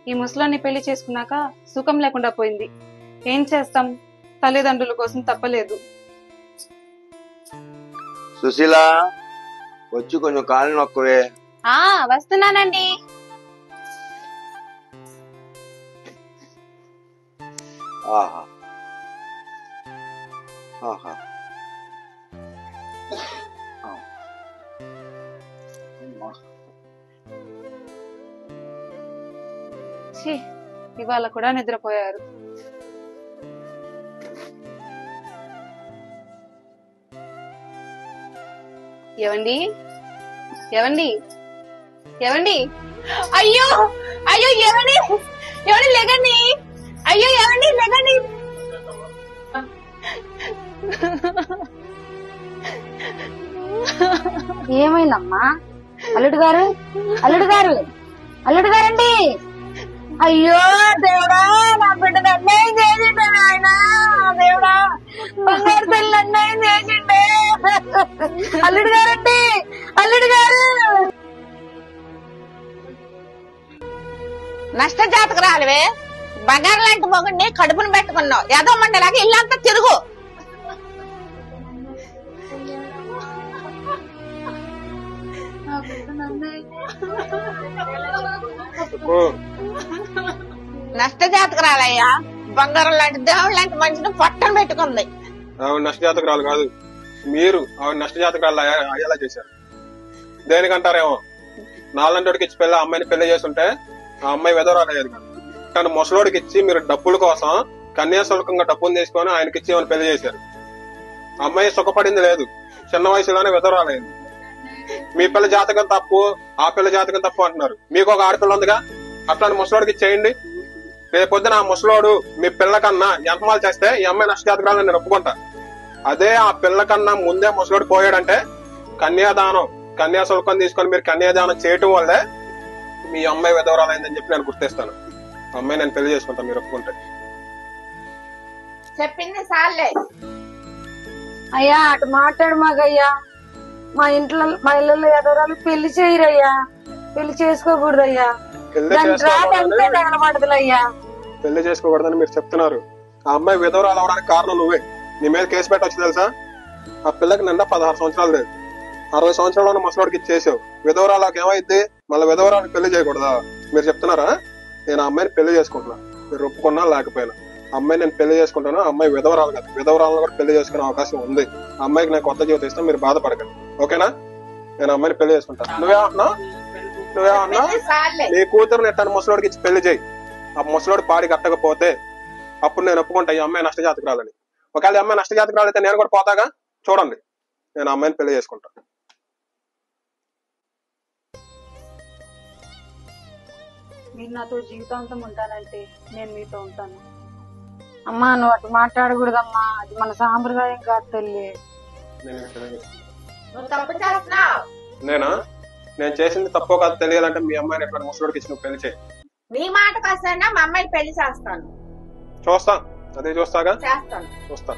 ఈ ముసలాన్ని పెళ్లి చేసుకున్నాక సుఖం లేకుండా పోయింది. ఏం చేస్తాం, తల్లిదండ్రుల కోసం తప్పలేదు. సుశీల, వచ్చి కొంచెం కాలు నొక్కవే. వస్తున్నానండి. ఆహా ఆహా ఇవాళ కూడా నిద్రపోయారు. ఏవండి ఏవండి ఏవండి, అయ్యో అయ్యో, ఏవండి ఏవండి, లేగండి, అయ్యో ఏవండి లేగండి. ఏమైందమ్మా? అల్లుడు గారు, అల్లుడు గారు, అల్లుడు గారండి. అయ్యో దేవుడా, నా బిడ్డను అన్యాయం చేసిండే ఆయన. దేవుడా, బంగారు తల్లి అన్యాయం చేసిండే. అల్లుడు గారండి, అల్లుడు గారు. నష్ట జాతకు రాలివే, బంగారు లాంటి మొగుడిని కడుపును పెట్టుకున్నావు. ఏదో మండలాగా ఇల్లంతా తిరుగు. నష్ట జాతకు రాలయ్యా, బంగారం లాంటి దేవుడు లాంటి మనిషిని పట్టం పెట్టుకుంది. ఆవిడ నష్ట జాతకురాలు కాదు, మీరు ఆవిడ నష్ట జాతకురాలు అయ్యేలా చేశారు. దేనికంటారేమో, నాలంటోడికి ఇచ్చి అమ్మాయిని పెళ్లి చేస్తుంటే ఆ అమ్మాయి వెదవరాలయ్యేది కాదు. కానీ ముసలోడికి ఇచ్చి మీరు డబ్బుల కోసం కన్యాశుల్కంగా డబ్బులు తీసుకొని ఆయనకి ఇచ్చి ఏమైనా పెళ్లి చేశారు. అమ్మాయి సుఖపడింది లేదు, చిన్న వయసులోనే వెదవరాలయ్యింది. మీ పిల్ల జాతకం తప్పు, ఆ పిల్ల జాతకం తప్పు అంటున్నారు. మీకు ఒక ఆడపిల్ల ఉందిగా, అట్లాంటి ముసలోడికి ఇచ్చేయండి. రేపొద్దున ఆ ముసలోడు మీ పిల్ల కన్నా ఎంతమాలు చేస్తే ఈ అమ్మాయి నష్ట జాతకురాలని నేను ఒప్పుకుంటా. అదే ఆ పిల్ల కన్నా ముందే ముసలోడు పోయాడంటే కన్యాశుల్కం తీసుకొని మీరు కన్యాదానం చేయటం వల్లే మీ అమ్మాయి విధవరాలైందని చెప్పి నేను గుర్తిస్తాను. అమ్మాయి నేను పెళ్లి చేసుకుంటాను మీరు ఒప్పుకుంటే. చెప్పింది సార్లే అయ్యా, అటు మాట్లాడు మాకయ్యా. మా ఇంట్లో మా ఇళ్ళలో ఎదరాలు పెళ్లి చేయరయ్యా, పెళ్లి చేసుకోకూడదయ్యా. తగలబడదులయ్యా. పెళ్లి చేసుకోకూడదని మీరు చెప్తున్నారు. ఆ అమ్మాయి విధవరాలు అవడానికి కారణం నువ్వే. నీ మీద కేసు పెట్టవచ్చు తెలుసా? ఆ పిల్లకి నిండా 16 సంవత్సరాలు లేదు, 60 సంవత్సరాలు ముసలోడికి ఇచ్చేసావు. విధవరాలకు ఏమైంది? మళ్ళీ విధవరాలకు పెళ్లి చేయకూడదా? మీరు చెప్తున్నారా? నేను ఆ అమ్మాయిని పెళ్లి చేసుకుంటున్నా, మీరు ఒప్పుకున్నా లేకపోయినా అమ్మాయి నేను పెళ్లి చేసుకుంటాను. అమ్మాయి విధవరాలు కాదు, విధవరాలను కూడా పెళ్లి చేసుకునే అవకాశం ఉంది. ఆ అమ్మాయికి నేను కొత్త జీవితం ఇస్తాను, మీరు బాధపడకండి. ఓకేనా? నేను అమ్మాయిని పెళ్లి చేసుకుంటాను. నువ్వేమన్నా నీ కూతురుని ఎట్టాను ముసలోడికి ఇచ్చి పెళ్లి చేయి. ఆ ముసలోడు పాడి కట్టకపోతే అప్పుడు నేను ఒప్పుకుంటా ఈ అమ్మాయి నష్ట జాతకురాలని. ఒకవేళ ఈ అమ్మాయి నష్ట జాతకురాలైతే నేను కూడా పోతాగా. చూడండి, నేను అమ్మాయిని పెళ్లి చేసుకుంటాను. మీరు నాతో జీవితాంతం ఉంటానంటే నేను మీతో ఉంటాను. అమ్మా, నువ్వు అటు మాట్లాడకూడదమ్మా, అది మన సాంప్రదాయం కాదు తల్లి. నేనా? నేను చేసింది తప్పో కాదు తెలియాలంటే మీ అమ్మాయిని ఎట్లా ముసలోడికి ఇచ్చి నువ్వు పెళ్లి చేయి. నీ మాట కాసైనా మా అమ్మాయిని పెళ్లి చేస్తాను. చూస్తా, అదే చూస్తాగా, చేస్తాను. చూస్తా.